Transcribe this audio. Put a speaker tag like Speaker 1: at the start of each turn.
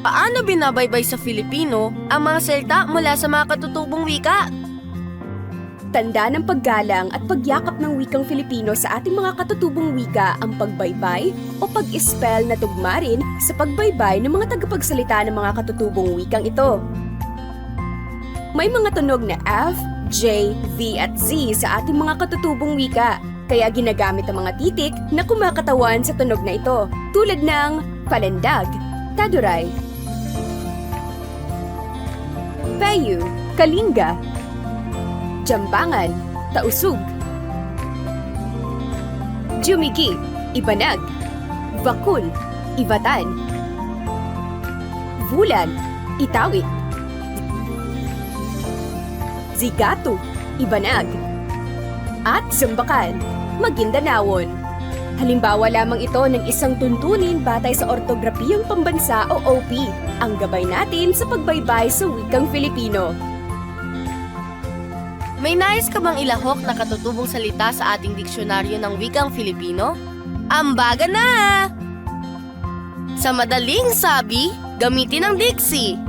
Speaker 1: Paano binabaybay sa Filipino ang mga salita mula sa mga katutubong wika?
Speaker 2: Tanda ng paggalang at pagyakap ng wikang Filipino sa ating mga katutubong wika ang pagbaybay o pag-spell na tugma rin sa pagbaybay ng mga tagapagsalita ng mga katutubong wikang ito. May mga tunog na F, J, V at Z sa ating mga katutubong wika, kaya ginagamit ang mga titik na kumakatawan sa tunog na ito, tulad ng palendag, taduray, payu, kalinga, jambangan, tausug, jumiki, ibanag, bakul, ibatan, vulan, itawit, zigatu, ibanag, at zambakan, magindanawon. Halimbawa lamang ito ng isang tuntunin batay sa Ortografiyang Pambansa o OP, ang gabay natin sa pagbaybay sa wikang Filipino.
Speaker 1: May nais ka bang ilahok na katutubong salita sa ating diksyonaryo ng wikang Filipino? Ambaga na! Sa madaling sabi, gamitin ang diksi.